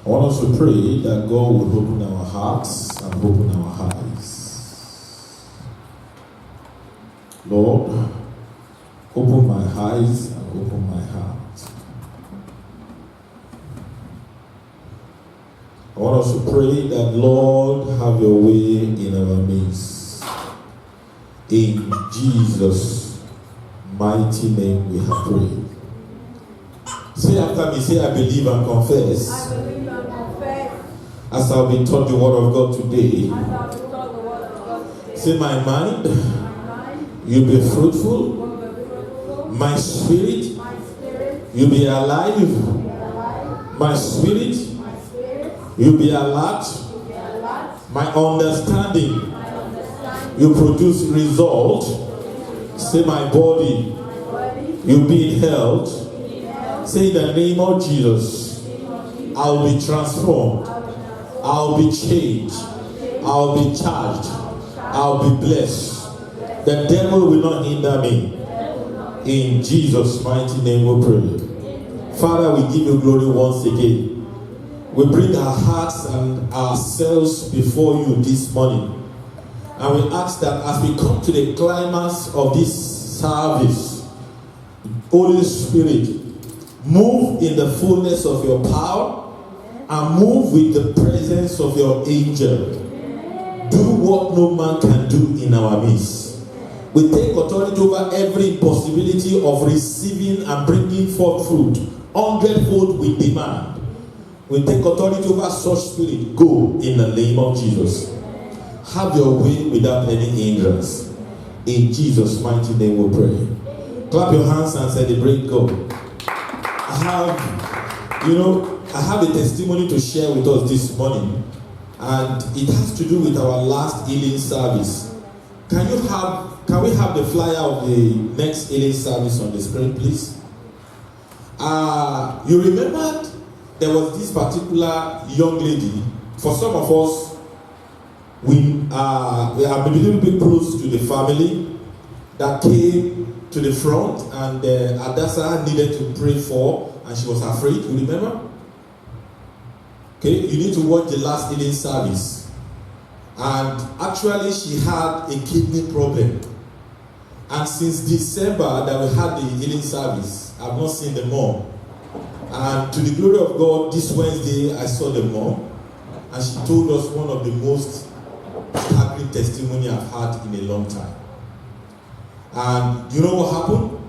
I want us to pray that God would open our hearts and open our eyes. Lord, open my eyes and open my heart. I want us to pray that, Lord, have your way in our midst. In Jesus' mighty name we have prayed. Say after me, say, I believe and confess. I believe and confess. As I've been taught the word of God today. As I've been taught the word of God today. Say, my mind, you you be fruitful. will be fruitful. My spirit, My spirit, you be alive. will be alive. My spirit, My spirit, you be alert. will be alert. My understanding, My understanding, you produce result. Say, my body, my body, you be in health. in health. Say, in the name of Jesus, I'll be transformed. I'll be changed. I'll be charged. I'll be blessed. The devil will not hinder me. In Jesus' mighty name we pray. Father, we give you glory once again. We bring our hearts and ourselves before you this morning. And we ask that as we come to the climax of this service, Holy Spirit, move in the fullness of your power and move with the presence of your angel. Do what no man can do in our midst. We take authority over every impossibility of receiving and bringing forth fruit. 100-fold we demand. We take authority over such spirit. Go in the name of Jesus. Have your way without any hindrance. In Jesus' mighty name we pray. Clap your hands and celebrate God. I have a testimony to share with us this morning, and it has to do with our last healing service. Can we have the flyer of the next healing service on the screen, please? You remember there was this particular young lady. For some of us, we are a little bit close to the family that came to the front, and Adasa needed to pray for, and she was afraid. You remember? Okay, you need to watch the last healing service. And actually, she had a kidney problem. And since December that we had the healing service, I've not seen the mom. And to the glory of God, this Wednesday I saw the mom, and she told us one of the most staggering testimony I've had in a long time. And you know what happened?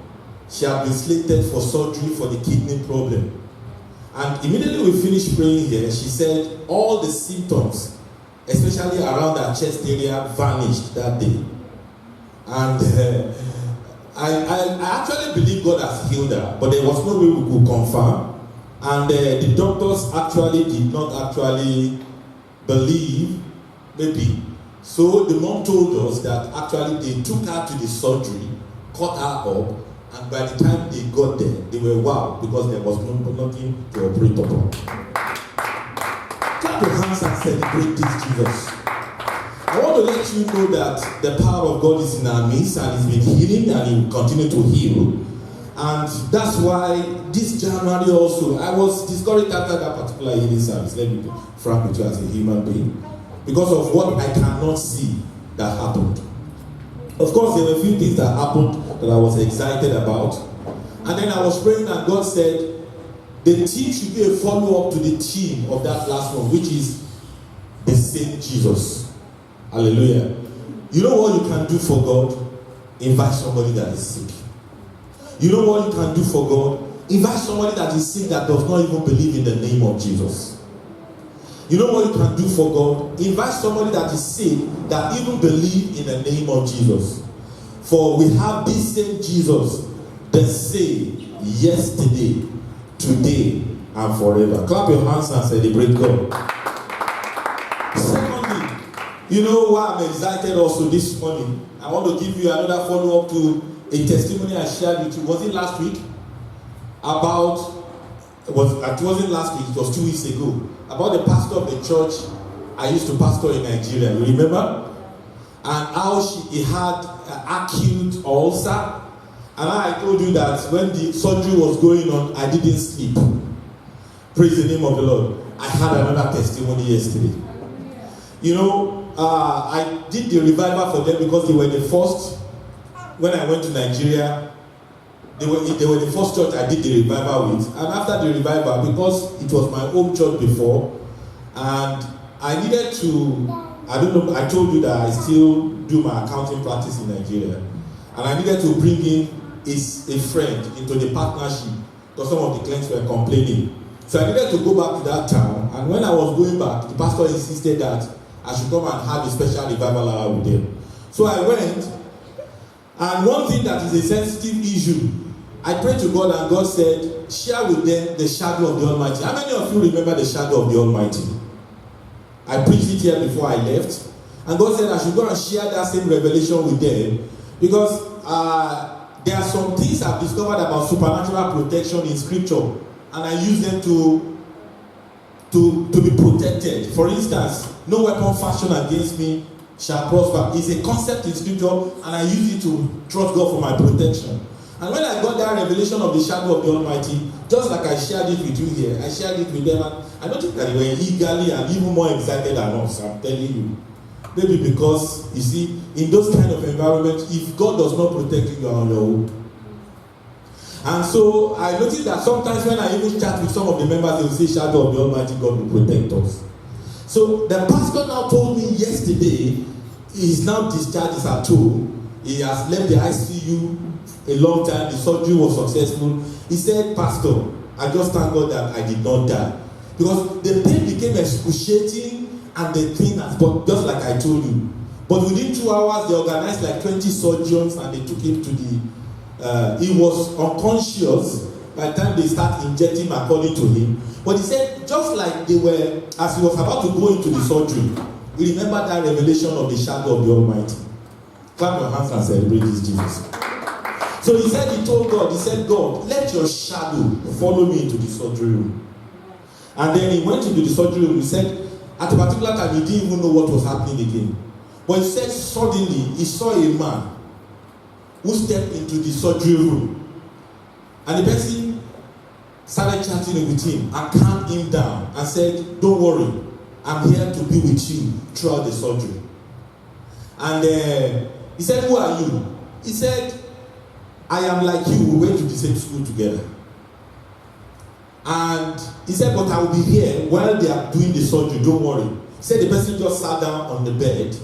She had been slated for surgery for the kidney problem. And immediately we finished praying here, she said all the symptoms, especially around her chest area, vanished that day. And I actually believe God has healed her, but there was no way we could confirm. And the doctors actually did not actually believe, maybe. So the mom told us that actually they took her to the surgery, cut her up, and by the time they got there, they were wow, because there was nothing to operate upon. Clap your hands and celebrate this, Jesus. I want to let you know that the power of God is in our midst, and He's been healing, and He will continue to heal. And that's why this January also, I was discouraged after that particular healing service. Let me be frank with you as a human being. Because of what I cannot see that happened. Of course, there were a few things that happened that I was excited about. And then I was praying, and God said, the team should be a follow-up to the team of that last one, which is the same Jesus. Hallelujah. You know what you can do for God? Invite somebody that is sick. You know what you can do for God? Invite somebody that is sick that does not even believe in the name of Jesus. You know what you can do for God? Invite somebody that is sick that even believe in the name of Jesus. For we have this same Jesus, the same yesterday, today, and forever. Clap your hands and celebrate God. Secondly, you know why I'm excited also this morning? I want to give you another follow-up to a testimony I shared with you. Was it last week? It wasn't last week, it was 2 weeks ago. About the pastor of the church I used to pastor in Nigeria. You remember? And how he had acute ulcer. And I told you that when the surgery was going on, I didn't sleep. Praise the name of the Lord. I had another testimony yesterday. You know, I did the revival for them because they were the first. When I went to Nigeria, they were the first church I did the revival with. And after the revival, because it was my home church before, and I needed to, I don't know, I told you that I still do my accounting practice in Nigeria. And I needed to bring in a friend into the partnership because some of the clients were complaining. So I needed to go back to that town. And when I was going back, the pastor insisted that I should come and have a special revival hour with them. So I went. And one thing that is a sensitive issue, I prayed to God and God said, share with them the shadow of the Almighty. How many of you remember the shadow of the Almighty? I preached it here before I left. And God said I should go and share that same revelation with them. Because there are some things I've discovered about supernatural protection in scripture. And I use them to be protected. For instance, no weapon fashioned against me shall prosper. It's a concept in scripture, and I use it to trust God for my protection. And when I got that revelation of the shadow of the Almighty, just like I shared it with you here, I shared it with them, and I don't think that they were eagerly and even more excited than us, I'm telling you. Maybe because, you see, in those kind of environments, if God does not protect you, you are on your own. And so I noticed that sometimes when I even chat with some of the members, they will say, shadow of the Almighty God will protect us. So the pastor now told me yesterday he is now discharged at home. He has left the ICU a long time. The surgery was successful. He said, Pastor, I just thank God that I did not die. Because the pain became excruciating and the thing has, but just like I told you. But within 2 hours, they organized like 20 surgeons and they took him to the, he was unconscious by the time they start injecting according to him. But he said, just like they were, as he was about to go into the surgery, he remembered that revelation of the shadow of the Almighty. Clap your hands and celebrate this, Jesus. So he said, he told God, he said, God, let your shadow follow me into the surgery room. And then he went into the surgery room. He said, at a particular time, he didn't even know what was happening again. But he said, suddenly, he saw a man who stepped into the surgery room. And the person started chatting with him and calmed him down and said, don't worry, I'm here to be with you throughout the surgery. And he said, who are you? He said, I am like you, we went to the same school together. And he said, but I will be here while they are doing the surgery, don't worry. He said the person just sat down on the bed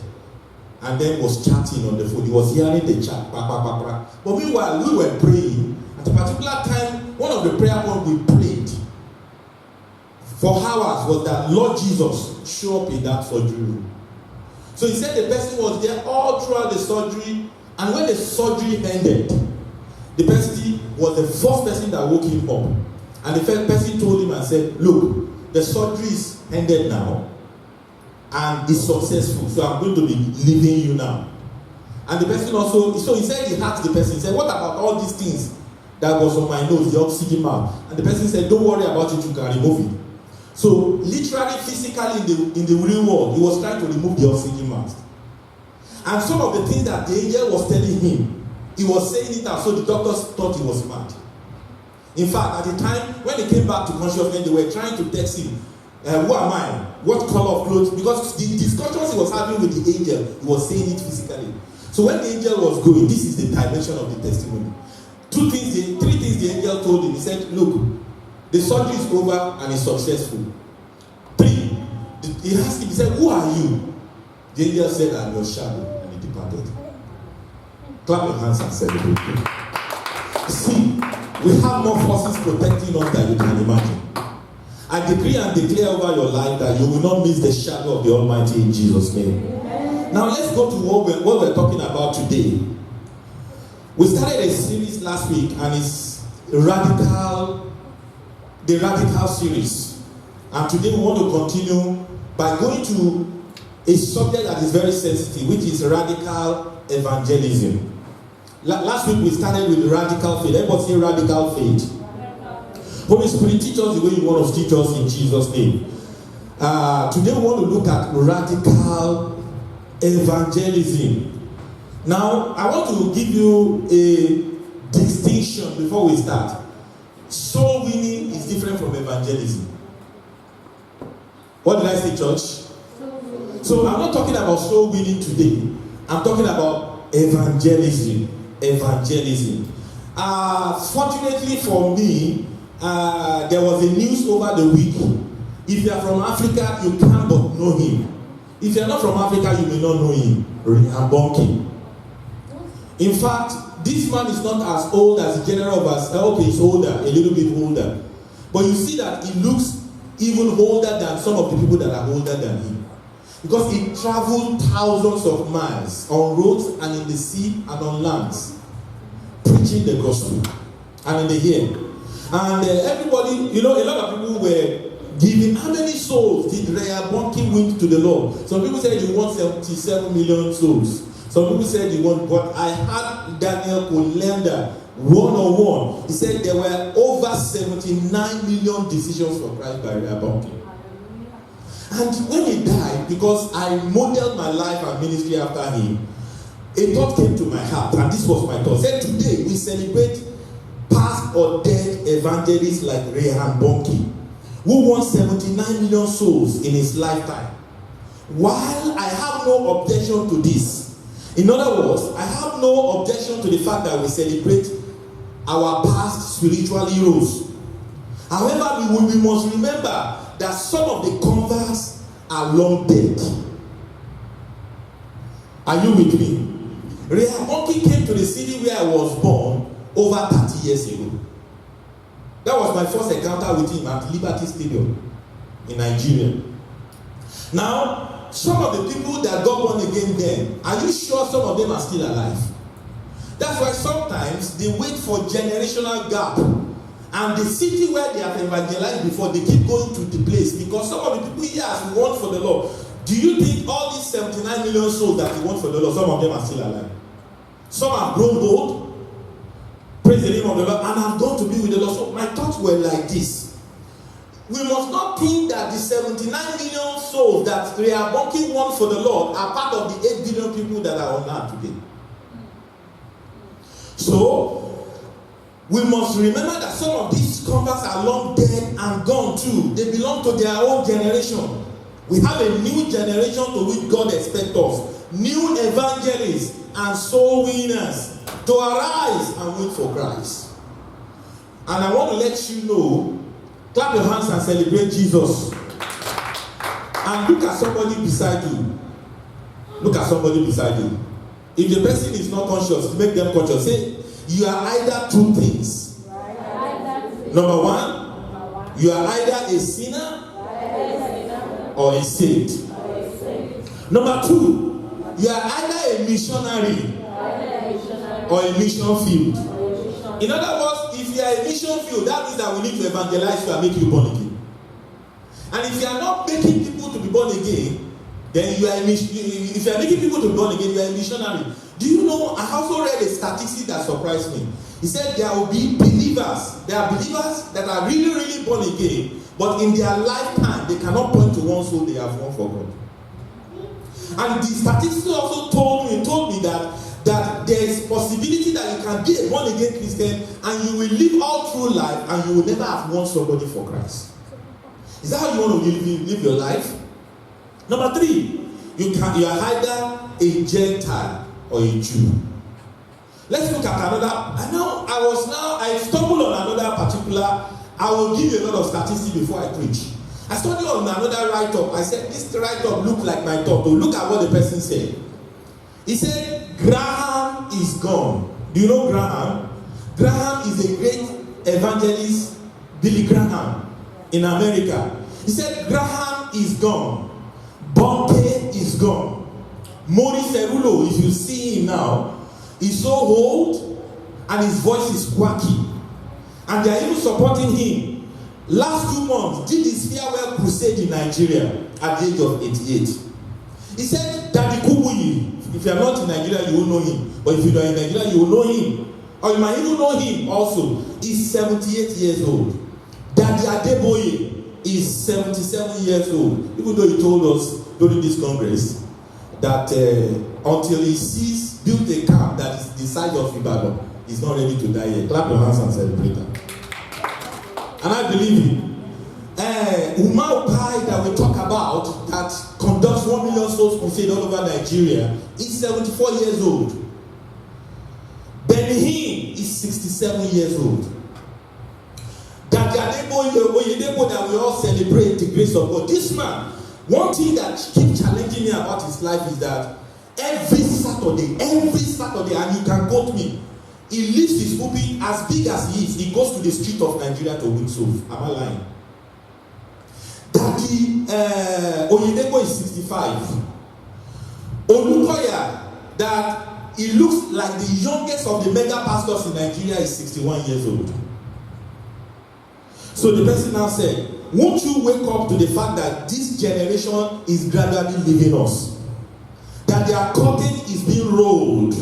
and then was chatting on the phone. He was hearing the chat. But meanwhile, we were praying. At a particular time, one of the prayer points we prayed for hours was that Lord Jesus show up in that surgery room. So he said the person was there all throughout the surgery, and when the surgery ended, the person was the first person that woke him up. And the first person told him and said, look, the surgery is ended now, and it's successful, so I'm going to be leaving you now. And the person also, so he said, he asked the person, he said, what about all these things that was on my nose, the oxygen mask? And the person said, don't worry about it, you can remove it. So literally, physically, in the real world, he was trying to remove the oxygen mask. And some of the things that the angel was telling him, he was saying it out, so the doctors thought he was mad. In fact, at the time, when he came back to consciousness, they were trying to text him, who am I? What color of clothes? Because the discussions he was having with the angel, he was saying it physically. So when the angel was going, this is the dimension of the testimony. Three things the angel told him. He said, look, the surgery is over and it's successful. 3, he asked him, he said, who are you? The angel said, I'm your shadow, and he departed. Clap your hands and celebrate. See, we have more forces protecting us than you can imagine. I decree and declare over your life that you will not miss the shadow of the Almighty in Jesus' name. Amen. Now let's go to what we're talking about today. We started a series last week, and it's the Radical series. And today we want to continue by going to a subject that is very sensitive, which is radical evangelism. Last week we started with radical faith. Everybody say radical faith. Holy Spirit, teach us the way you want to teach us in Jesus' name. Today we want to look at radical evangelism. Now, I want to give you a distinction before we start. Soul winning is different from evangelism. What did I say, church? So I'm not talking about soul winning today. I'm talking about evangelism. Evangelism. Fortunately for me, there was a news over the week. If you are from Africa, you can't but know him. If you are not from Africa, you may not know him. Reinhard Bonnke. In fact, this man is not as old as the general of us. Okay, he's older, a little bit older. But you see that he looks even older than some of the people that are older than him. Because he traveled thousands of miles on roads and in the sea and on lands, preaching the gospel and in the air. And everybody, a lot of people were giving. How many souls did Reinhard Bonnke win to the Lord? Some people said he won 77 million souls. Some people said he won, but I had Daniel Kolenda one-on-one. He said there were over 79 million decisions for Christ by Reinhard Bonnke. And when he died, because I modeled my life and ministry after him, a thought came to my heart, and this was my thought. Said today we celebrate past or dead evangelists like Reinhard Bonnke, who won 79 million souls in his lifetime. While I have no objection to this, in other words, I have no objection to the fact that we celebrate our past spiritual heroes. However, we must remember that some of the converts are long dead. Are you with me? Reinhard Bonnke came to the city where I was born over 30 years ago. That was my first encounter with him at Liberty Stadium in Nigeria. Now, some of the people that got born again then, are you sure some of them are still alive? That's why sometimes they wait for generational gap. And the city where they have evangelized before, they keep going to the place. Because some of the people here have won for the Lord. Do you think all these 79 million souls that he won for the Lord, some of them are still alive? Some have grown old, praise the name of the Lord, and have gone to be with the Lord. So my thoughts were like this. We must not think that the 79 million souls that Reinhard Bonnke won for the Lord are part of the 8 billion people that are on earth today. So, we must remember that some of these converts are long dead and gone too. They belong to their own generation. We have a new generation to which God expects us. New evangelists and soul winners to arise and wait for Christ. And I want to let you know, clap your hands and celebrate Jesus. And look at somebody beside you. Look at somebody beside you. If the person is not conscious, make them conscious. Say, you are either two things. Number one, you are either a sinner or a saint. Number two, you are either a missionary or a mission field. In other words, if you are a mission field, that means that we need to evangelize you and make you born again. And if you are not making people to be born again, then you are if you are making people to be born again, you are a missionary. Do you know, I also read a statistic that surprised me. He said there will be believers. There are believers that are really, really born again, but in their lifetime, they cannot point to one soul they have won for God. And the statistic also told me that there is possibility that you can be a born again Christian and you will live all through life and you will never have won somebody for Christ. Is that how you want to live your life? Number three, you are either a Gentile or a Jew. Let's look at another. I stumbled on another particular. I will give you a lot of statistics before I preach. I studied on another write-up. I said, this write-up looked like my thought. So look at what the person said. He said, Graham is gone. Do you know Graham? Graham is a great evangelist, Billy Graham, in America. He said, Graham is gone. Bonnke is gone. Maurice Cerullo, if you see him now, is so old and his voice is quirky. And they are even supporting him. Last 2 months, did his farewell crusade in Nigeria at the age of 88. He said, Daddy Kubuyi, if you are not in Nigeria, you will know him. But if you are in Nigeria, you will know him. Or you might even know him also. He's 78 years old. Daddy Adeboye is 77 years old. Even though he told us during this congress that until he sees built a camp that is the size of Ibadan, he's not ready to die yet. Clap your hands and celebrate that. And I believe him. Umar Pai that we talk about out that conducts 1 million souls crusade all over Nigeria is 74 years old. Benny Hinn is 67 years old. That Oyedepo that we all celebrate the grace of God. This man, one thing that keeps challenging me about his life is that every Saturday, and you can quote me, he leaves his pulpit as big as he is. He goes to the street of Nigeria to win souls. Am I lying? Daddy Oyedepo is 65. Olukoya, that he looks like the youngest of the mega pastors in Nigeria, is 61 years old. So the person now said, won't you wake up to the fact that this generation is gradually leaving us? That their curtain is being rolled,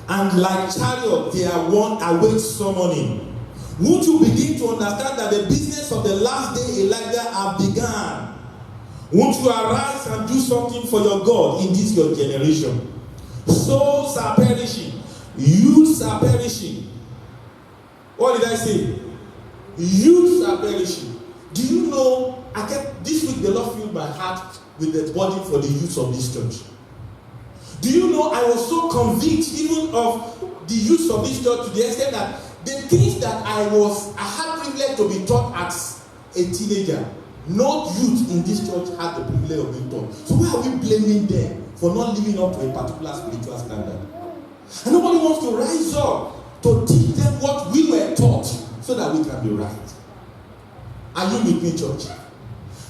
and like chariot, they are one await summoning. Won't you begin to understand that the business of the last day Elijah have begun? Won't you arise and do something for your God in this your generation? Souls are perishing. Youths are perishing. What did I say? Youths are perishing. Do you know, this week the Lord filled my heart with the burden for the youths of this church. Do you know, I was so convinced even of the youths of this church to the extent that the things that I had privilege to be taught as a teenager, no youth in this church had the privilege of being taught. So why are we blaming them for not living up to a particular spiritual standard? And nobody wants to rise up to teach them what we were taught so that we can be right. Are you with me, church?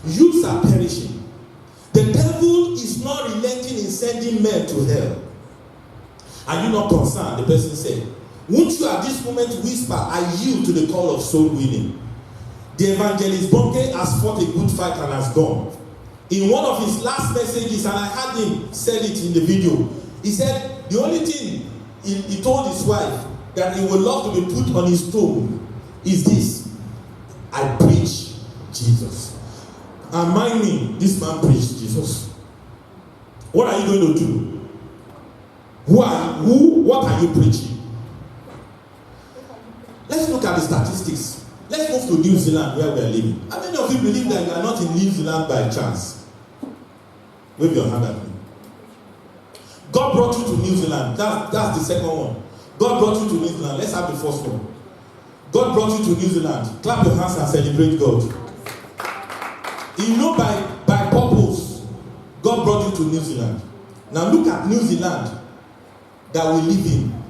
Youths are perishing. The devil is not relenting in sending men to hell. Are you not concerned? The person said, won't you at this moment whisper, I yield to the call of soul winning? The evangelist Bonke has fought a good fight and has gone. In one of his last messages, and I had him said it in the video, he said the only thing he told his wife that he would love to be put on his throne is this: I preach Jesus. And mind me, this man preached Jesus. What are you going to do? What are you preaching? Let's look at the statistics. Let's move to New Zealand, where we are living. How many of you believe that you are not in New Zealand by chance? Wave your hand at me. God brought you to New Zealand. That's the second one. God brought you to New Zealand. Let's have the first one. God brought you to New Zealand. Clap your hands and celebrate God. You know, by purpose, God brought you to New Zealand. Now look at New Zealand that we live in.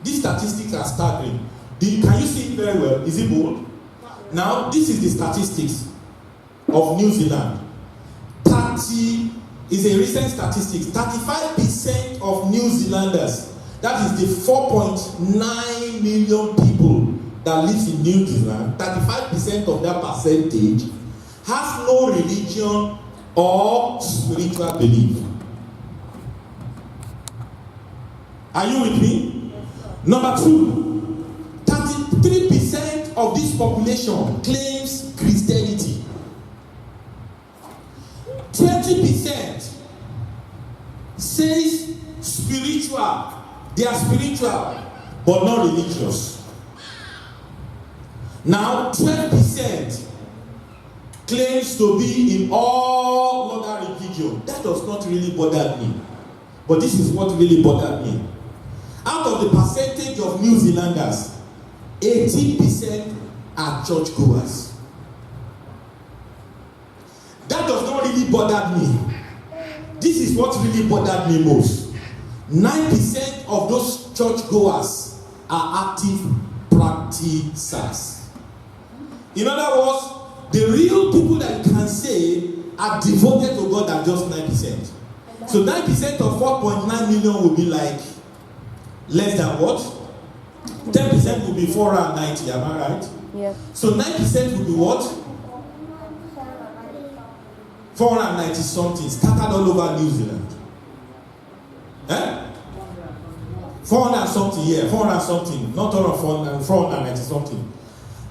These statistics are staggering. Can you see it very well? Is it bold? Now, this is the statistics of New Zealand. Is a recent statistics. 35% of New Zealanders, that is the 4.9 million people that lives in New Zealand, 35% of that percentage has no religion or spiritual belief. Are you with me? Number two, 33% of this population claims Christianity. 20% says spiritual. They are spiritual, but not religious. Now, 12% claims to be in all other religion. That does not really bother me. But this is what really bothered me. Out of the percentage of New Zealanders, 18% are churchgoers. That does not really bother me. This is what really bothered me most. 9% of those churchgoers are active practitioners. In other words, the real people that you can say are devoted to God are just 9%. So 9% of 4.9 million will be like less than what? 10% will be 490, am I right? Yeah. So 9% will be what? 490 something, scattered all over New Zealand. 400 something, yeah, 400 something, not all of 490 something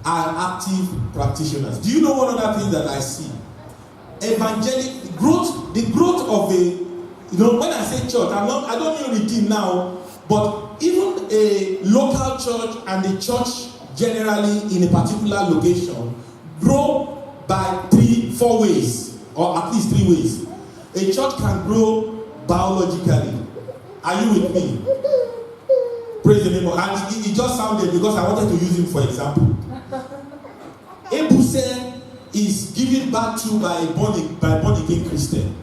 are active practitioners. Do you know one other thing that I see? Evangelic growth, the growth of when I say church, I don't mean redeem now, but even a local church and a church generally in a particular location grow by 3-4 ways. or at least 3 ways. A church can grow biologically. Are you with me? Praise the name of God. And it just sounded because I wanted to use him for example. Ebuse is given back to by born again Christian.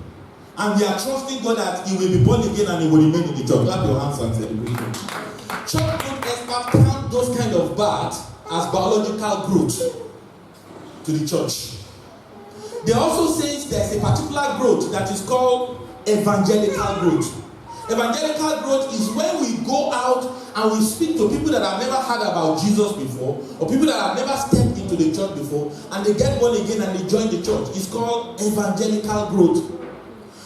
And we are trusting God that he will be born again and he will remain in the church. Clap your hands and celebrate. Church growth experts count those kind of births as biological growth to the church. They also say there's a particular growth that is called evangelical growth. Evangelical growth is when we go out and we speak to people that have never heard about Jesus before, or people that have never stepped into the church before, and they get born again and they join the church. It's called evangelical growth.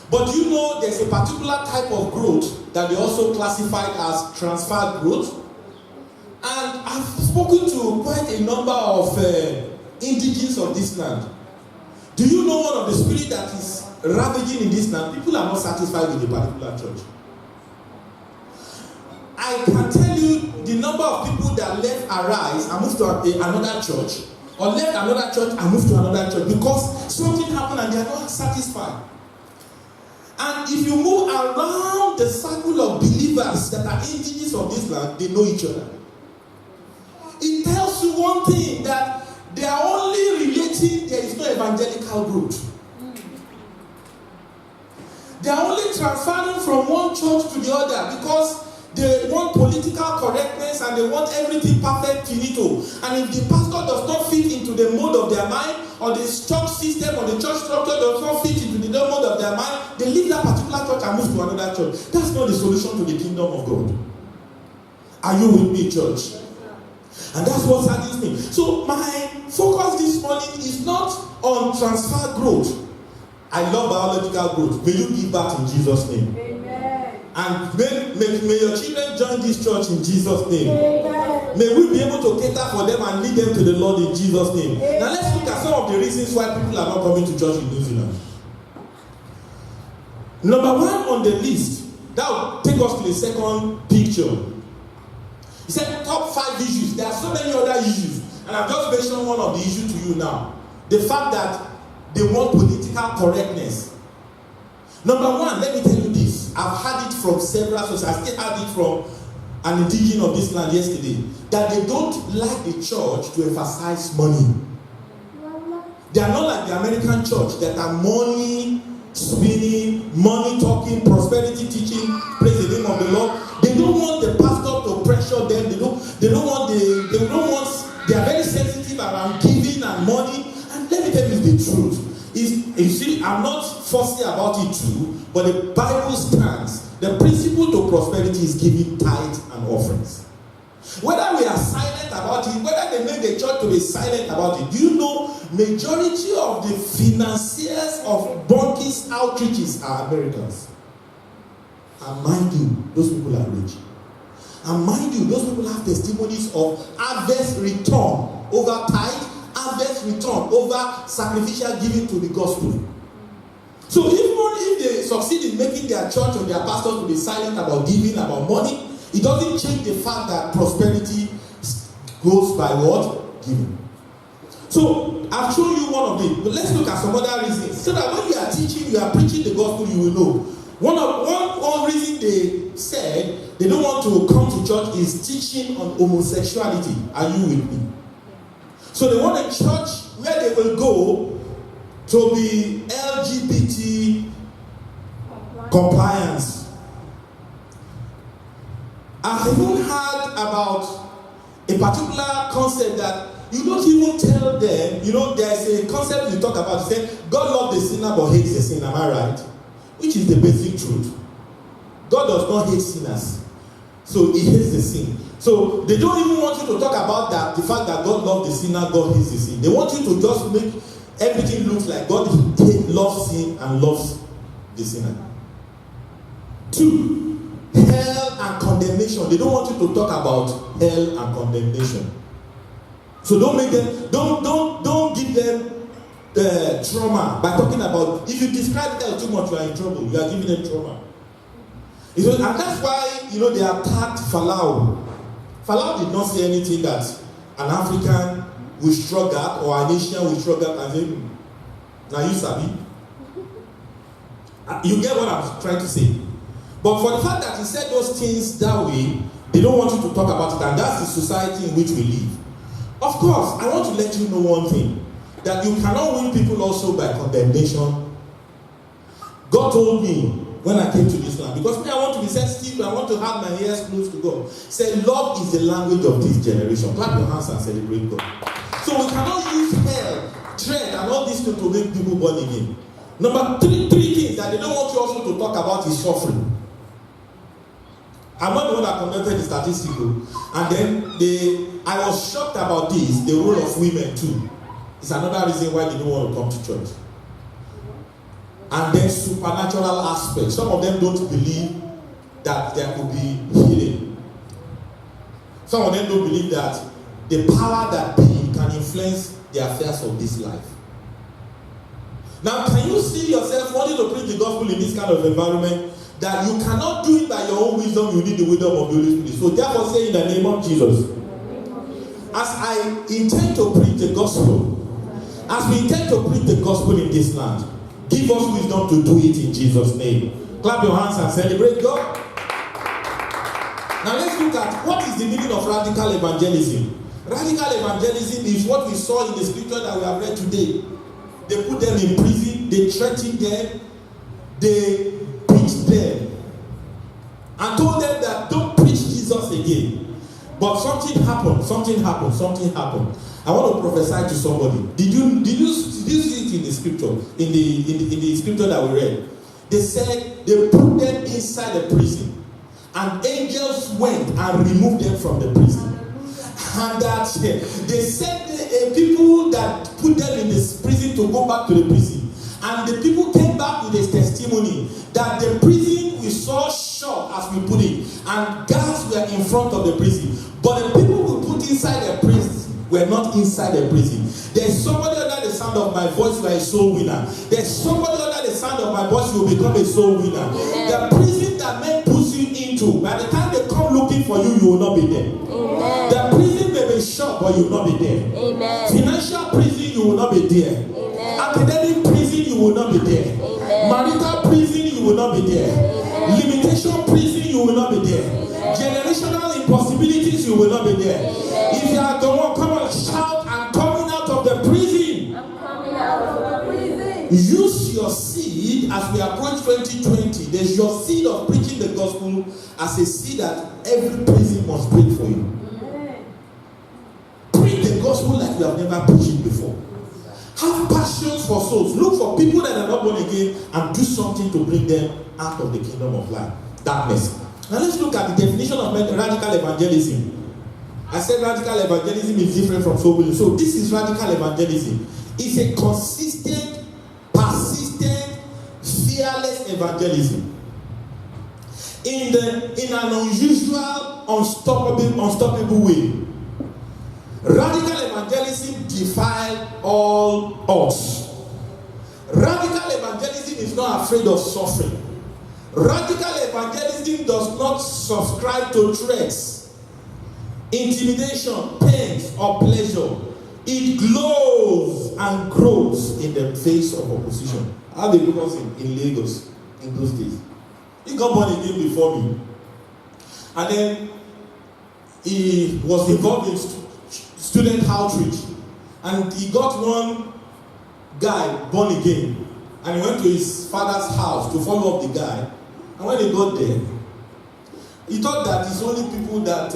But you know there's a particular type of growth that they also classified as transfer growth. And I've spoken to quite a number of indigenes of this land. Do you know one of the spirit that is ravaging in this land? People are not satisfied with a particular church. I can tell you the number of people that left Arise and moved to another church, or left another church and moved to another church because something happened and they are not satisfied. And if you move around the circle of believers that are indigenous of this land, they know each other. It tells you one thing, that they are only relating, there is no evangelical growth. They are only transferring from one church to the other because they want political correctness and they want everything perfect finito. And if the pastor does not fit into the mode of their mind, or the church system or the church structure does not fit into the mode of their mind, they leave that particular church and move to another church. That's not the solution to the kingdom of God. Are you with me, church? And that's what saddens me. So my focus this morning is not on transfer growth. I love biological growth. May you give back in Jesus' name. Amen. And may your children join this church in Jesus' name. Amen. May we be able to cater for them and lead them to the Lord in Jesus' name. Amen. Now let's look at some of the reasons why people are not coming to church in New Zealand. Number one on the list, that will take us to the second picture. He said top 5 issues. There are so many other issues. And I've just mentioned one of the issues to you now. The fact that they want political correctness. Number one, let me tell you this. I've heard it from several sources. I still heard it from an indigene of this land yesterday. That they don't like the church to emphasize money. They are not like the American church that are money spinning, money talking, prosperity teaching, praise the name of the Lord. They don't want the pastor to pressure them. They don't want, they are very sensitive around giving and money. And let me tell you the truth. You see, I'm not fussy about it too, but the Bible stands. The principle to prosperity is giving tithes and offerings. Whether we are silent about it, whether they make the church to be silent about it, do you know majority of the financiers of Bunkies outreaches are Americans? And mind you, those people are rich. And mind you, those people have testimonies of harvest return over tithe, harvest return over sacrificial giving to the gospel. So even if they succeed in making their church or their pastors to be silent about giving, about money, it doesn't change the fact that prosperity goes by what? Giving. So I've shown you one of them, but let's look at some other reasons. So that when you are teaching, you are preaching the gospel, you will know. One reason they said they don't want to come to church is teaching on homosexuality. Are you with me? So they want a church where they will go to be LGBT compliance. I even heard about a particular concept that you don't even tell them. You know, there's a concept you talk about. You say, God loves the sinner but hates the sin. Am I right? Which is the basic truth. God does not hate sinners. So he hates the sin. So they don't even want you to talk about that, the fact that God loves the sinner, God hates the sin. They want you to just make everything look like God loves sin and loves the sinner. 2, hell and condemnation. They don't want you to talk about hell and condemnation. So don't make them, don't give them trauma by talking about. If you describe hell too much, you are in trouble. You are giving them trauma. And that's why they attacked Falau. Falau did not say anything that an African will struggle or an Asian will struggle and say, now you sabi. You get what I'm trying to say? But for the fact that he said those things that way, they don't want you to talk about it, and that's the society in which we live. Of course, I want to let you know one thing, that you cannot win people also by condemnation. God told me when I came to this land, because me, I want to be sensitive, I want to have my ears close to God. Say, love is the language of this generation. Clap your hands and celebrate God. So we cannot use hell, dread, and all these things to make people born again. Number three things that they don't want you also to talk about is suffering. I'm not the one that conducted the statistical. And then I was shocked about this, the role of women too. It's another reason why they don't want to come to church. And then supernatural aspects. Some of them don't believe that there could be healing. Some of them don't believe that the power that be can influence the affairs of this life. Now, can you see yourself wanting to preach the gospel in this kind of environment, that you cannot do it by your own wisdom, you need the wisdom of the Holy Spirit? So therefore say in the name of Jesus, as I intend to preach the gospel, as we intend to preach the gospel in this land, give us wisdom to do it in Jesus' name. Clap your hands and celebrate God. Now let's look at what is the meaning of radical evangelism. Radical evangelism is what we saw in the scripture that we have read today. They put them in prison, they threatened them, they preached them, and told them that don't preach Jesus again. But something happened. I want to prophesy to somebody. Did you see it in the scripture? In the scripture that we read, they said they put them inside the prison, and angels went and removed them from the prison. And that they sent people that put them in this prison to go back to the prison. And the people came back with a testimony that the prison we saw shut, as we put it, and guards were in front of the prison. But the people we put inside the prison were not inside the prison. There's somebody under the sound of my voice who is a soul winner. There's somebody under the sound of my voice who will become a soul winner. The prison that men push you into, by the time they come looking for you, you will not be there. Amen. The prison may be shut, but you will not be there. Amen. Financial prison, you will not be there. Amen. Academic prison, you will not be there. Amen. Marital prison, you will not be there. Amen. Limitation prison, you will not be there. Amen. Generational impossibilities, you will not be there. Amen. If you are the one, come on, shout, I'm coming out of the prison. I'm coming out of the prison. Use your seed as we approach 2020. There's your seed of preaching the gospel as a seed that every prison must pray for you. Preach the gospel like you have never preached it before. Have passions for souls. Look for people that are not born again and do something to bring them out of the kingdom of light, darkness. Now let's look at the definition of radical evangelism. I said radical evangelism is different from soul winning. So this is radical evangelism. It's a consistent, persistent, fearless evangelism. In an unusual, unstoppable way. Radical evangelism defies all odds. Radical evangelism is not afraid of suffering. Radical evangelism does not subscribe to threats, intimidation, pains, or pleasure. It glows and grows in the face of opposition. I have a because in Lagos in those days. He got born again before me. And then he was involved in student outreach. And he got one guy born again. And he went to his father's house to follow up the guy. And when he got there, he thought that it's only people that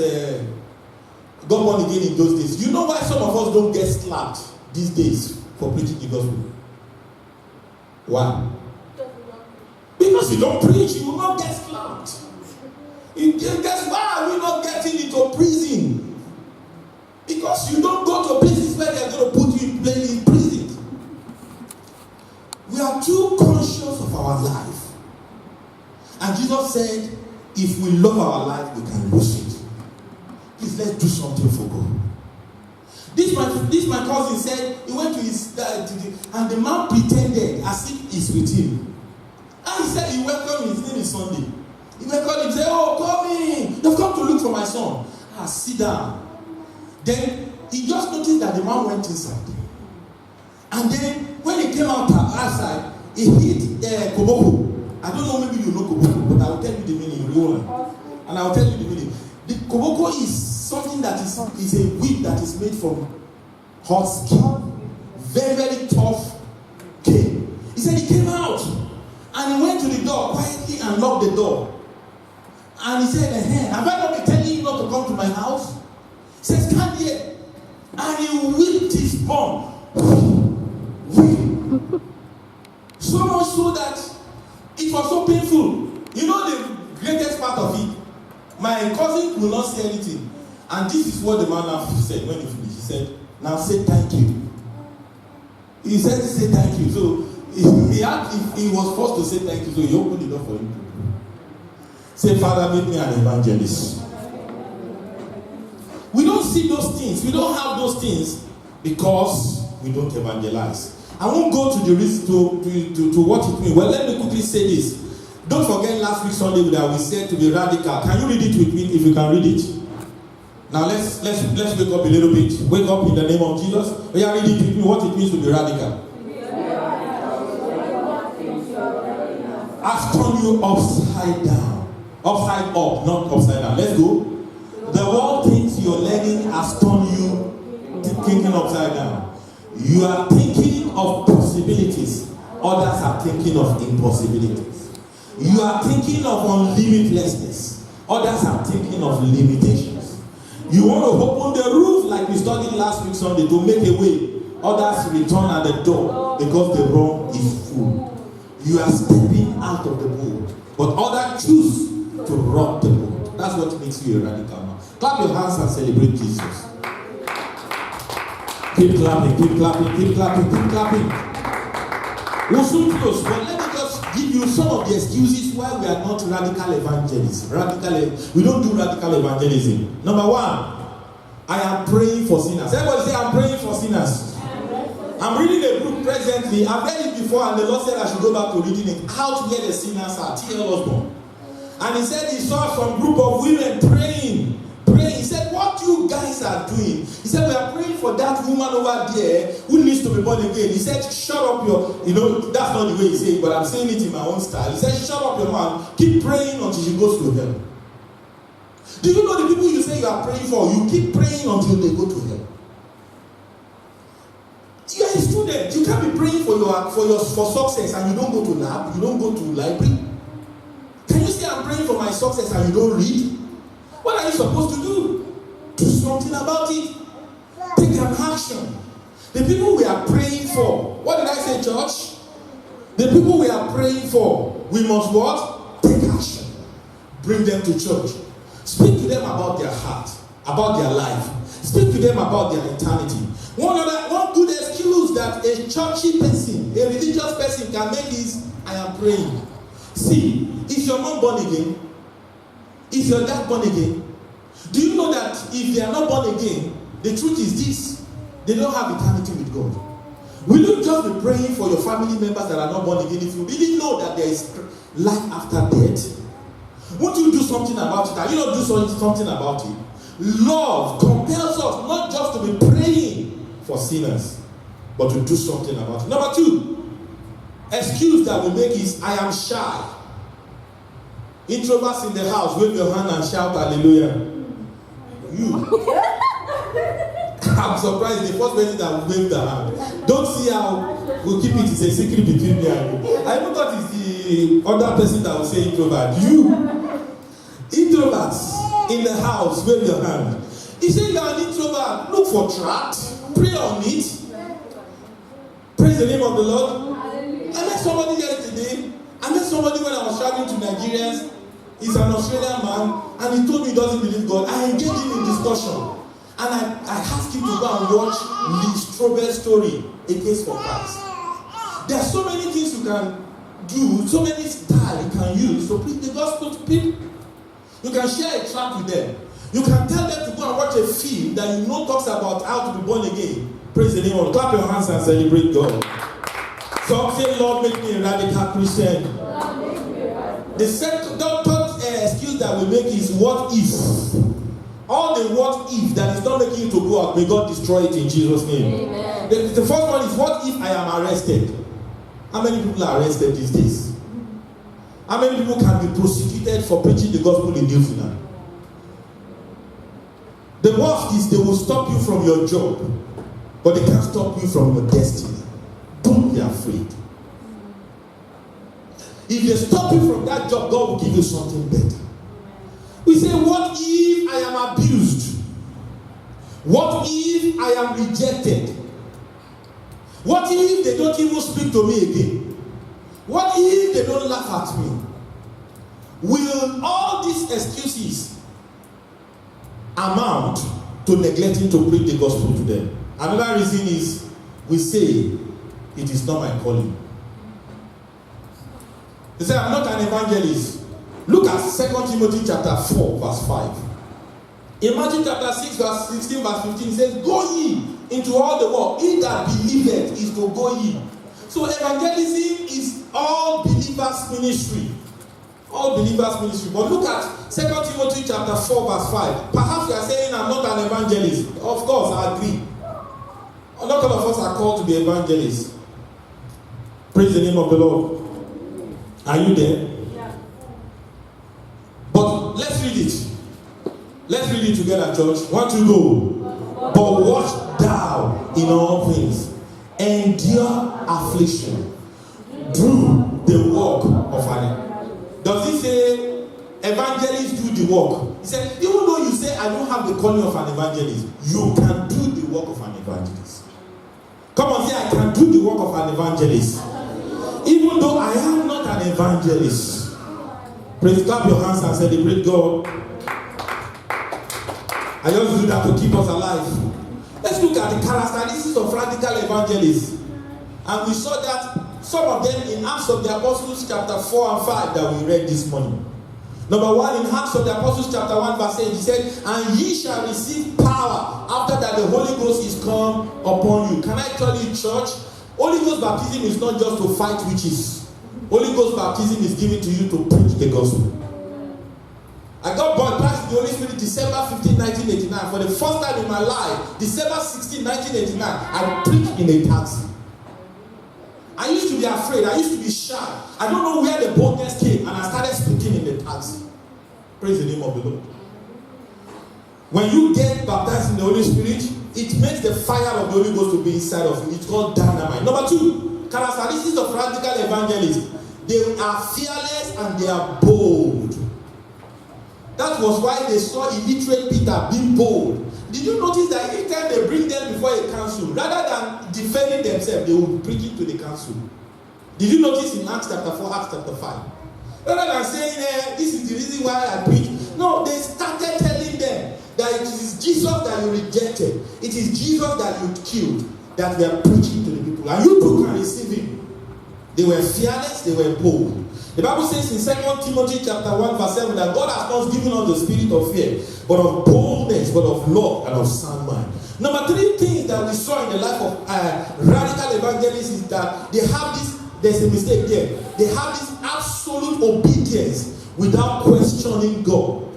got born again in those days. You know why some of us don't get slapped these days for preaching the gospel? Why? Because you don't preach, you will not get slapped. Guess why are we not getting into prison? Because you don't go to places where they are going to put you in prison. We are too conscious of our life. And Jesus said, if we love our life, we can lose it. Please, let's do something for God. This my cousin said, he went to his dad, and the man pretended as if he's with him. And he said, he welcomed him, his name is Sunday. He welcomed him, said, oh, come in. They've come to look for my son. Sit down. Then he just noticed that the man went inside. And then when he came out outside, he hit Koboko. I don't know, maybe you know koboko, but I will tell you the meaning, real one. And I will tell you the meaning. The koboko is something that is a whip that is made from hot skin. Very, very tough cane. He said he came out and he went to the door quietly and locked the door. And he said, have I not been telling you not to come to my house? He said, stand here. And he whipped his bum. So much so that it was so painful. You know the greatest part of it? My cousin could not say anything. And this is what the man now said when he finished. He said, now say thank you. He said to say thank you. So he was forced to say thank you. So he opened the door for him. Say, Father, make me an evangelist. We don't see those things. We don't have those things because we don't evangelize. I won't go to the risk to what it means. Well, let me quickly say this. Don't forget last week Sunday that we said to be radical. Can you read it with me if you can read it? Now let's wake up a little bit. Wake up in the name of Jesus. We are reading with me what it means to be radical. I've turned you upside down. Upside up, not upside down. Let's go. The world thinks you're learning has turned you thinking upside down. You are thinking of possibilities. Others are thinking of impossibilities. You are thinking of unlimitlessness. Others are thinking of limitations. You want to open the roof like we studied last week Sunday to make a way. Others return at the door because the room is full. You are stepping out of the boat, but others choose to rock the boat. That's what makes you a radical man. Clap your hands and celebrate Jesus. Keep clapping, keep clapping, keep clapping, keep clapping. We'll soon close, but let me just give you some of the excuses why we are not radical evangelists. We don't do radical evangelism. Number one, I am praying for sinners. Everybody say, I'm praying for sinners. I'm reading a book presently. I've read it before, and the Lord said I should go back to reading it. How to Get the Sinners Are, T.L. Osborne. And he said he saw some group of women praying. He said, what you guys are doing? He said, we are praying for that woman over there who needs to be born again. He said, shut up your, that's not the way he said it, but I'm saying it in my own style. He said, shut up your mouth. Keep praying until she goes to hell. Do you know the people you say you are praying for? You keep praying until they go to hell. You are a student. You can't be praying for success and you don't go to lab, you don't go to library. Can you say I'm praying for my success and you don't read? What are you supposed to do? Do something about it. Take an action. The people we are praying for, what did I say, church? The people we are praying for, we must what? Take action. Bring them to church. Speak to them about their heart, about their life. Speak to them about their eternity. One good excuse that a churchy person, a religious person can make is, I am praying. See, if you're not born again, if your dad born again, do you know that if they are not born again, the truth is this, they don't have eternity with God. Will you just be praying for your family members that are not born again if you really know that there is life after death? Won't you do something about it? Are you not do something about it? Love compels us not just to be praying for sinners, but to do something about it. Number two, excuse that we make is, I am shy. Introverts in the house, wave your hand and shout hallelujah. You. I'm surprised the first person that waved their hand. Don't see how we'll keep it. It's a secret between me and you. I even thought it's the other person that will say introvert. You. Introverts in the house, wave your hand. He said you're an introvert. Look for tract. Pray on it. Praise the name of the Lord. I met somebody yesterday. I met somebody when I was traveling to Nigeria. He's an Australian man, and he told me he doesn't believe God. I engaged him in discussion, and I asked him to go and watch Lee Strobel's story, A Case for Christ. There are so many things you can do, so many styles you can use to preach the gospel to people. You can share a tract with them. You can tell them to go and watch a film that you know talks about how to be born again. Praise the name of God. Clap your hands and celebrate God. Some say, Lord, make me a radical Christian. The third excuse that we make is what if. All the what if that is not making you to go out, may God destroy it in Jesus' name. Amen. The first one is, what if I am arrested? How many people are arrested these days? How many people can be prosecuted for preaching the gospel in New Zealand? The worst is they will stop you from your job, but they can't stop you from your destiny. Don't be afraid. If they stop you from that job, God will give you something better. We say, what if I am abused? What if I am rejected? What if they don't even speak to me again? What if they don't laugh at me? Will all these excuses amount to neglecting to preach the gospel to them? Another reason is we say it is not my calling. They say I'm not an evangelist. Look at 2 Timothy chapter 4 verse 5. In Matthew chapter 6 verse 16 verse 15 it says, go ye into all the world. He that believeth is to go ye. So evangelism is all believers ministry. All believers ministry. But look at 2 Timothy chapter 4 verse 5. Perhaps you are saying I'm not an evangelist. Of course, I agree. Not all of us are called to be evangelists. Praise the name of the Lord. Are you there? Yeah. But let's read it. Let's read it together, church. 1, 2, go. But watch thou in all things. Endure affliction. Do the work of an. Does he say evangelists do the work? He said, even though you say I don't have the calling of an evangelist, you can do the work of an evangelist. Come on, say I can do the work of an evangelist. Even though I am not an evangelist. Praise, clap your hands and celebrate God. I just do that to keep us alive. Let's look at the characteristics of radical evangelists. And we saw that some of them in Acts of the Apostles chapter 4 and 5 that we read this morning. Number 1, in Acts of the Apostles chapter 1 verse 8, he said, and ye shall receive power after that the Holy Ghost is come upon you. Can I tell you, church, Holy Ghost baptism is not just to fight witches. Holy Ghost baptism is given to you to preach the gospel. I got baptized in the Holy Spirit December 15, 1989. For the first time in my life, December 16, 1989, I preached in a taxi. I used to be afraid. I used to be shy. I don't know where the boldness came, and I started speaking in the taxi. Praise the name of the Lord. When you get baptized in the Holy Spirit, it makes the fire of the Holy Ghost to be inside of you. It's called dynamite. Number 2, characteristics of radical evangelists. They are fearless and they are bold. That was why they saw illiterate Peter being bold. Did you notice that every time they bring them before a council, rather than defending themselves, they will preach it to the council? Did you notice in Acts chapter 4, Acts chapter 5? Rather than saying, this is the reason why I preach. No, they started telling them that it is Jesus that you rejected. It is Jesus that you killed, that we are preaching to the people. And you too can receive him. They were fearless, they were bold. The Bible says in 2 Timothy chapter 1 verse 7 that God has not given us the spirit of fear, but of boldness, but of love and of sound mind. Number 3 things that we saw in the life of radical evangelists is that they have this, there's a mistake there. They have this absolute obedience without questioning God.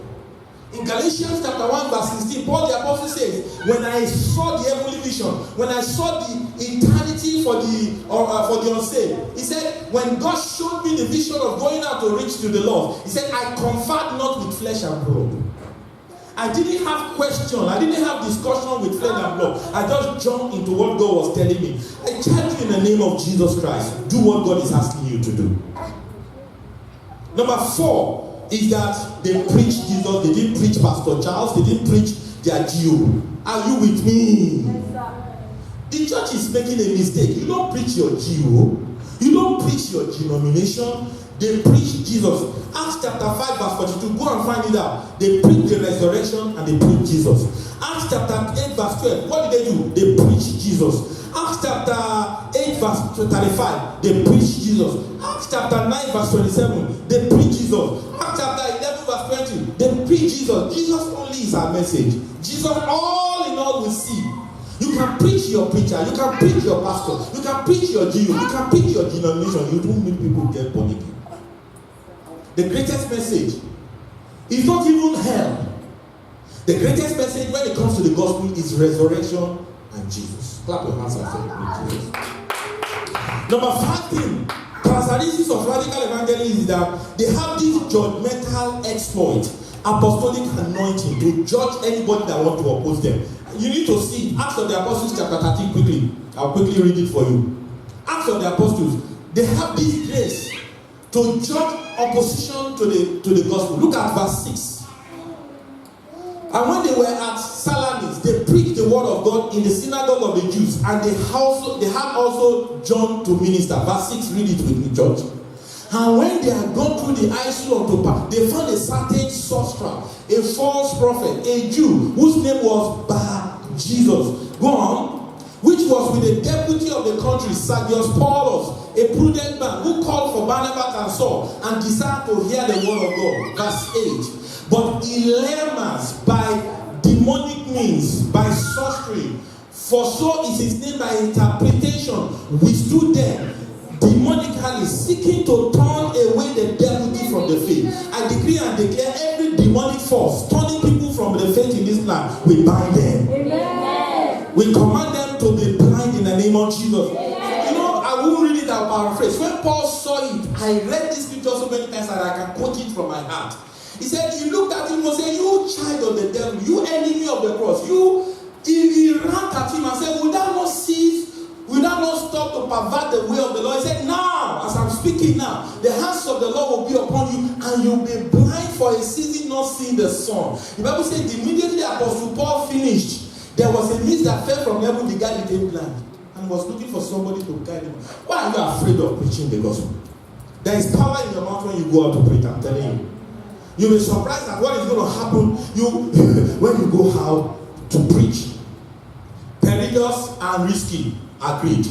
In Galatians chapter 1 verse 16, Paul the apostle says, when I saw the heavenly vision, when I saw the eternity for the unsaved, he said, when God showed me the vision of going out to reach to the lost, he said, I conferred not with flesh and blood. I didn't have question, I didn't have discussion with flesh and blood. I just jumped into what God was telling me. I charge you in the name of Jesus Christ, do what God is asking you to do. Number 4 is that they preach Jesus. They didn't preach Pastor Charles. They didn't preach their GO. Are you with me? The church is making a mistake. You don't preach your GO. You don't preach your denomination. They preach Jesus. Acts chapter 5 verse 42. Go and find it out. They preach the resurrection and they preach Jesus. Acts chapter 8 verse 12. What did they do? They preach Jesus. Acts chapter 8 verse 35. They preach Jesus. Acts chapter 9 verse 27. They preach Jesus. Acts chapter 11 verse 20. They preach Jesus. Jesus only is our message. Jesus all in all we see. You can preach your preacher. You can preach your pastor. You can preach your GO. You can preach your denomination. You don't make people get born again. The greatest message is not even hell. The greatest message when it comes to the gospel is resurrection and Jesus. Clap your hands and say Jesus. Number 5 thing characteristics of radical evangelists is that they have this judgmental exploit, apostolic anointing to judge anybody that wants to oppose them. You need to see it. Acts of the Apostles chapter 13 quickly. I'll quickly read it for you. Acts of the Apostles, they have this grace to judge opposition to the gospel. Look at verse 6. And when they were at Salamis, they preached the word of God in the synagogue of the Jews, and they had also John to minister. Verse 6, read it with me, church. And when they had gone through the isle of Joppa, they found a certain sorcerer, a false prophet, a Jew, whose name was Bar-Jesus. Go on. Which was with the deputy of the country, Sergius Paulus, a prudent man, who called for Barnabas and Saul, and desired to hear the word of God. Verse 8. But Elymas, by demonic means, by sorcery, for so is his name by interpretation, withstood them, demonically seeking to turn away the deputy from the faith. I decree and declare every demonic force turning people from the faith in this land, we bind them. Amen. We command them to be blind in the name of Jesus. Amen. You know, I won't read it, I'll paraphrase. When Paul saw it, I read this scripture so many times that I can quote it from my heart. He said, he looked at him and said, you child of the devil, you enemy of the cross, he ran at him and said, will thou not cease? Will thou not stop to pervert the way of the Lord? He said, now, as I'm speaking now, the hands of the Lord will be upon you, and you'll be blind for a season, not seeing the sun. The Bible said, immediately Apostle Paul finished, there was a mist that fell from heaven, the guy became blind, and was looking for somebody to guide him. Why are you afraid of preaching the gospel? There is power in your mouth when you go out to preach, I'm telling you. You'll be surprised at what is going to happen when you go out to preach. Perilous and risky. Agreed.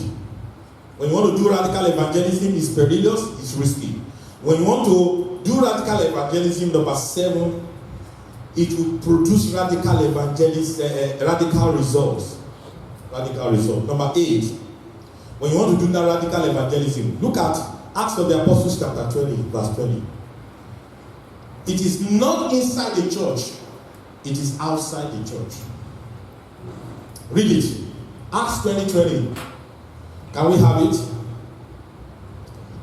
When you want to do radical evangelism, it's perilous, it's risky. When you want to do radical evangelism, number 7, it will produce radical results. Radical results. Number 8, when you want to do that radical evangelism, look at Acts of the Apostles chapter 20, verse 20. It is not inside the church, it is outside the church. Read it. Acts 20:20. Can we have it?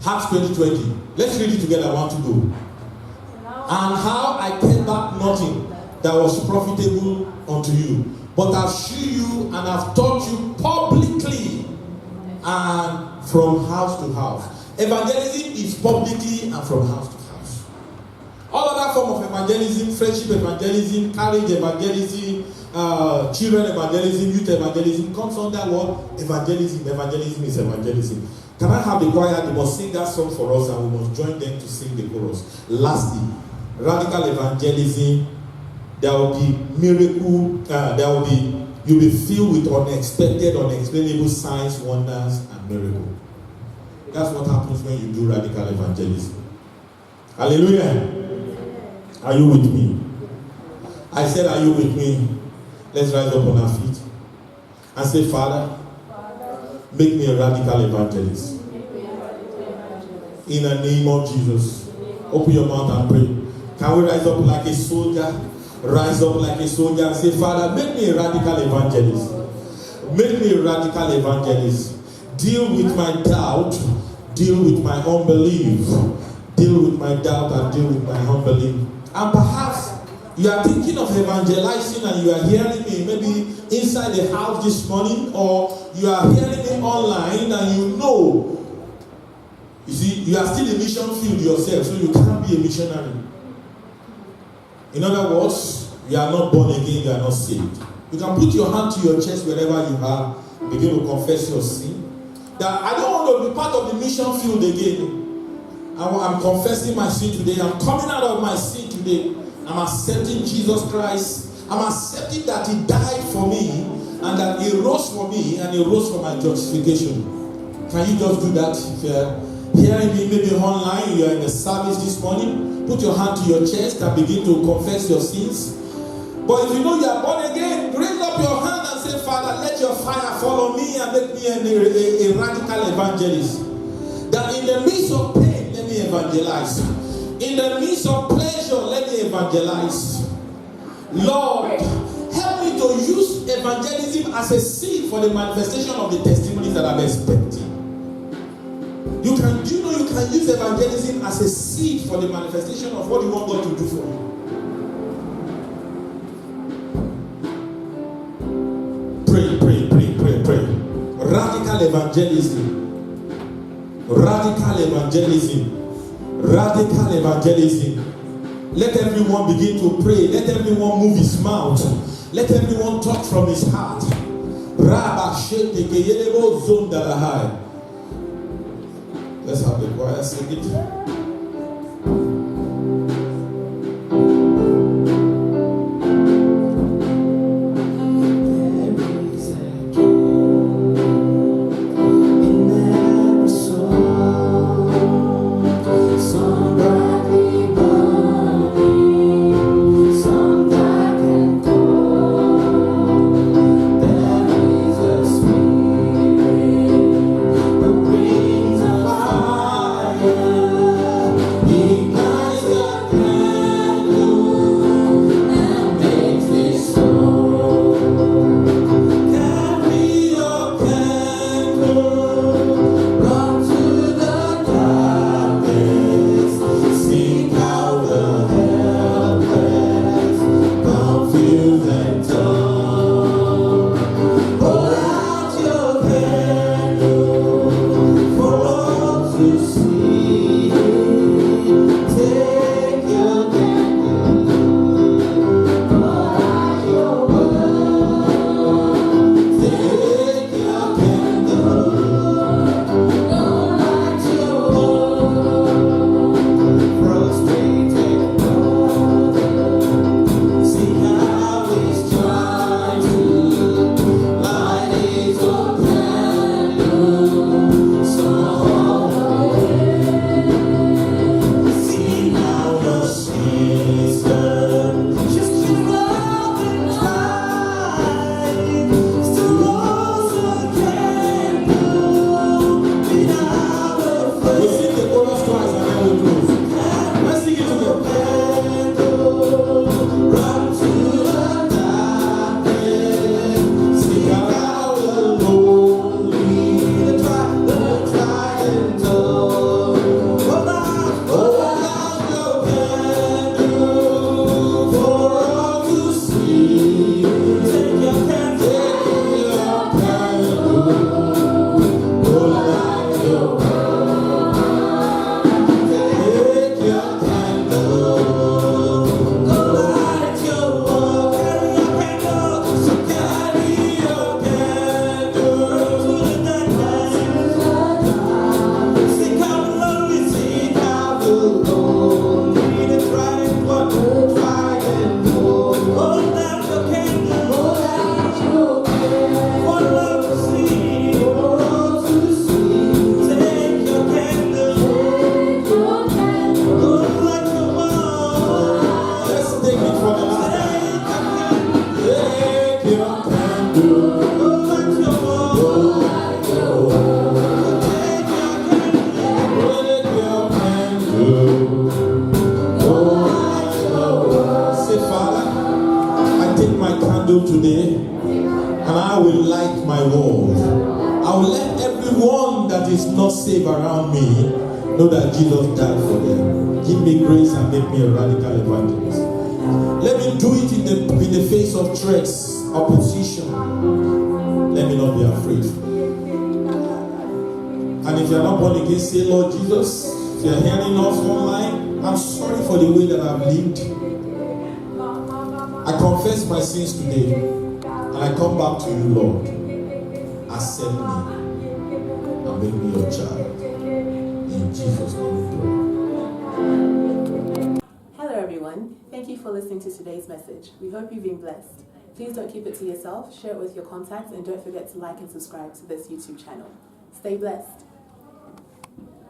Acts 20:20. Let's read it together. I want to go. And how I kept back nothing that was profitable unto you, but have shewn you and have taught you publicly and from house to house. Evangelism is publicly and from house to house. All other form of evangelism, friendship evangelism, marriage evangelism, children evangelism, youth evangelism, comes under what? Evangelism. Evangelism is evangelism. Can I have the choir? They must sing that song for us, and we must join them to sing the chorus. Lastly, radical evangelism. There will be miracle. You'll be filled with unexpected, unexplainable signs, wonders, and miracles. That's what happens when you do radical evangelism. Hallelujah. Are you with me? I said, are you with me? Let's rise up on our feet and say, Father, make me a radical evangelist. In the name of Jesus. Open your mouth and pray. Can we rise up like a soldier? Rise up like a soldier and say, Father, make me a radical evangelist. Make me a radical evangelist. Deal with my doubt. Deal with my unbelief. Deal with my doubt and deal with my unbelief. And perhaps you are thinking of evangelizing and you are hearing me maybe inside the house this morning, or you are hearing me online and you know. You see, you are still a mission field yourself, so you can't be a missionary. In other words, you are not born again, you are not saved. You can put your hand to your chest wherever you are, begin to confess your sin. That I don't want to be part of the mission field again. I'm confessing my sin today. I'm coming out of my sin today. I'm accepting Jesus Christ. I'm accepting that He died for me and that He rose for me and He rose for my justification. Can you just do that? If you're hearing me maybe online, you're in the service this morning, put your hand to your chest and begin to confess your sins. But if you know you are born again, raise up your hand and say, Father, let your fire fall on me and make me a radical evangelist. That in the midst of pain, let me evangelize. In the midst of pleasure, let me evangelize. Lord, help me to use evangelism as a seed for the manifestation of the testimonies that I'm expecting. You can use evangelism as a seed for the manifestation of what you want God to do for you. Pray. Radical evangelism. Let everyone begin to pray. Let everyone move his mouth. Let everyone talk from his heart. Let's have the choir sing it. Today, and I will light my world. I will let everyone that is not safe around me know that Jesus died for them. Give me grace and make me a radical evangelist. Let me do it in the face of threats, opposition. Let me not be afraid. And if you are not born again, say, Lord Jesus, if you are hearing us online, I'm sorry for the way that I've lived. I confess my sins today, and I come back to you, Lord. Accept me and make me your child. In Jesus' name we pray. Hello everyone, thank you for listening to today's message. We hope you've been blessed. Please don't keep it to yourself, share it with your contacts, and don't forget to like and subscribe to this YouTube channel. Stay blessed.